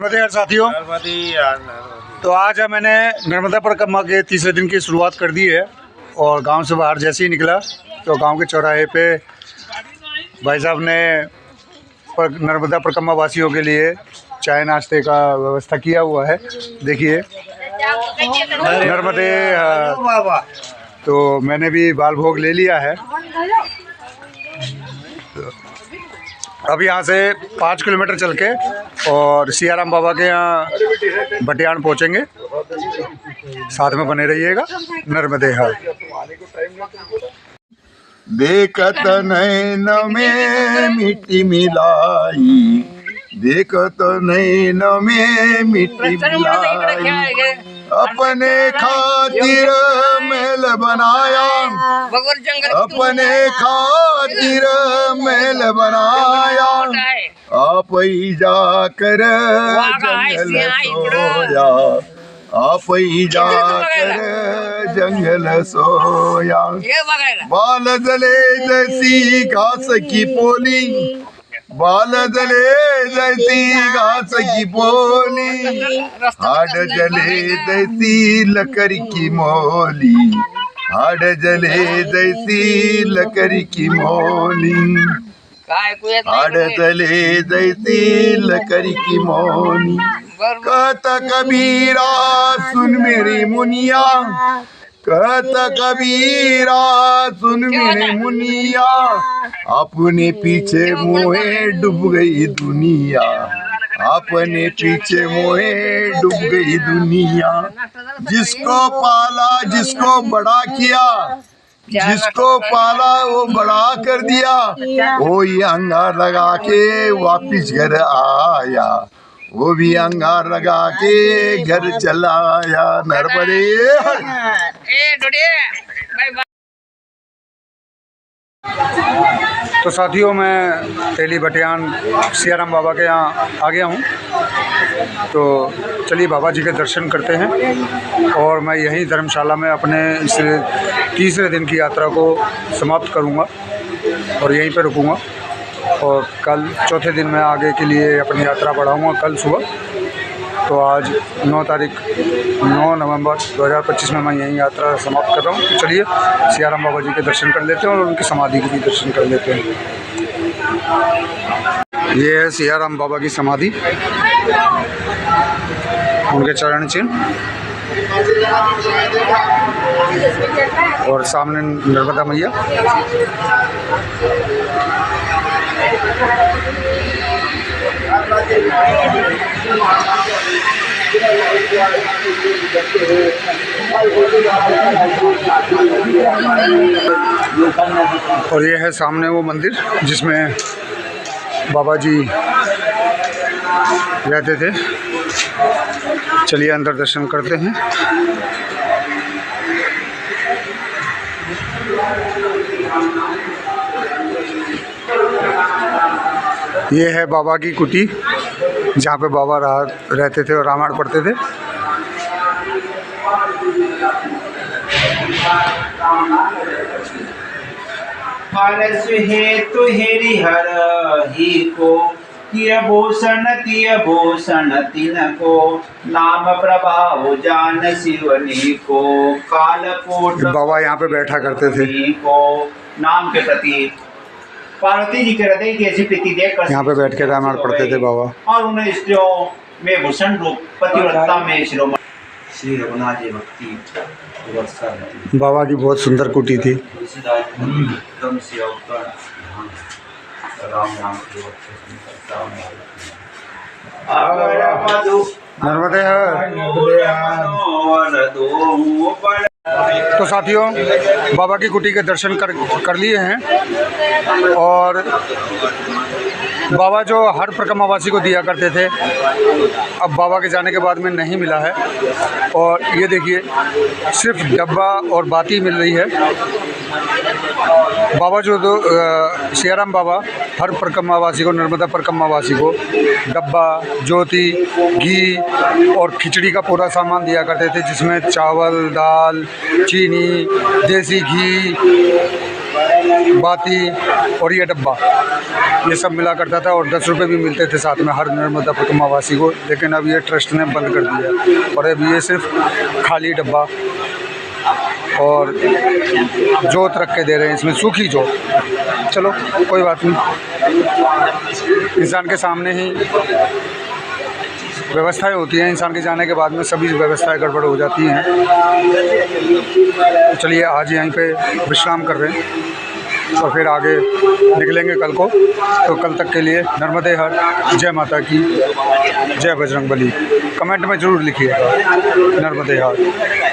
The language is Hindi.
नमस्ते साथियों। तो आज मैंने नर्मदा परिक्रमा के तीसरे दिन की शुरुआत कर दी है और गांव से बाहर जैसे ही निकला तो गांव के चौराहे पे भाई साहब ने नर्मदा परिक्रमा वासियों के लिए चाय नाश्ते का व्यवस्था किया हुआ है। देखिए नर्मदे। तो मैंने भी बाल भोग ले लिया है। अब यहाँ से 5 किलोमीटर चल के और सियाराम बाबा के यहाँ भटियाण पहुँचेंगे। साथ में बने रहिएगा। नर्मदे हर। देखत नैन में मिट्टी मिलाई, देखत नैन में मिट्टी मिलाई, अपने खातिर महल बनाया, अपने खातिर महल बनाया, आप ही जाकर जंगल सोया, आप ही जाकर जंगल सोया। बाल जले जैसी घास की पोली, बाल जले जैसी घास की पोली, हाड जले जैसी लकड़ी की मोली, हाड जले जैसी लकड़ी की मोली, हाड जले जैसी लकड़ी की मोली। कहता कबीरा सुन मेरी मुनिया, कहता कबीरा सुन मेरे मुनिया, अपने पीछे मोहे डूब गई दुनिया, अपने पीछे मोहे डूब गई दुनिया। जिसको पाला जिसको बड़ा किया, जिसको पाला वो बड़ा कर दिया, वो ये अंगार लगा के वापिस घर आया, वो भी अंगार लगा के घर चलाया। नर्मदे। तो साथियों मैं तेली भटियान सियाराम बाबा के यहाँ आ गया हूँ। तो चलिए बाबा जी के दर्शन करते हैं और मैं यहीं धर्मशाला में अपने इस तीसरे दिन की यात्रा को समाप्त करूँगा और यहीं पर रुकूँगा और कल चौथे दिन मैं आगे के लिए अपनी यात्रा बढ़ाऊँगा कल सुबह। तो आज 9 नवंबर 2025 में मैं यही यात्रा समाप्त कर रहा हूँ। तो चलिए सियाराम बाबा जी के दर्शन कर लेते हैं और उनकी समाधि के भी दर्शन कर लेते हैं। ये है सियाराम बाबा की समाधि, उनके चरण चिन्ह और सामने नर्मदा मैया। और ये है सामने वो मंदिर जिसमें बाबा जी रहते थे। चलिए अंदर दर्शन करते हैं। ये है बाबा की कुटी जहाँ पे बाबा रहते थे और रामायण पढ़ते थे। हरस हेतु हेरि हर ही को, तिय भूषण तिन को, नाम प्रभाव जान शिवनी को, कालकोट बाबा यहाँ पे बैठा करते थे को, नाम के प्रति पार्वती जी के हृदय की ऐसी प्रीति देखकर यहाँ पे बैठ के रामायण पढ़ते थे बाबा। और उन्हें स्त्रियों में भूषण रूप पतिव्रता में शिरोमणि श्री रघुनाथ जी भक्ति। बाबा की बहुत सुंदर कुटी थी। नर्मदे तो साथियों बाबा की कुटी के दर्शन कर लिए हैं और बाबा जो हर परिक्रमावासी को दिया करते थे अब बाबा के जाने के बाद में नहीं मिला है। और ये देखिए सिर्फ डब्बा और बाती मिल रही है। बाबा जो सियाराम बाबा हर परिक्रमावासी को, नर्मदा परिक्रमावासी को डब्बा, ज्योति, घी और खिचड़ी का पूरा सामान दिया करते थे, जिसमें चावल, दाल, चीनी, देसी घी बाती और ये डब्बा, ये सब मिला करता था और 10 रुपये भी मिलते थे साथ में हर नर्मदा परिक्रमावासी को। लेकिन अब ये ट्रस्ट ने बंद कर दिया और अब ये सिर्फ खाली डब्बा और जोत रख के दे रहे हैं इसमें, सूखी जोत। चलो कोई बात नहीं, इंसान के सामने ही व्यवस्थाएं होती हैं, इंसान के जाने के बाद में सभी व्यवस्थाएं गड़बड़ हो जाती हैं। तो चलिए आज यहीं पे विश्राम कर रहे हैं और फिर आगे निकलेंगे कल को। तो कल तक के लिए नर्मदे हर, जय माता की, जय बजरंगबली। कमेंट में ज़रूर लिखिएगा नर्मदे हर।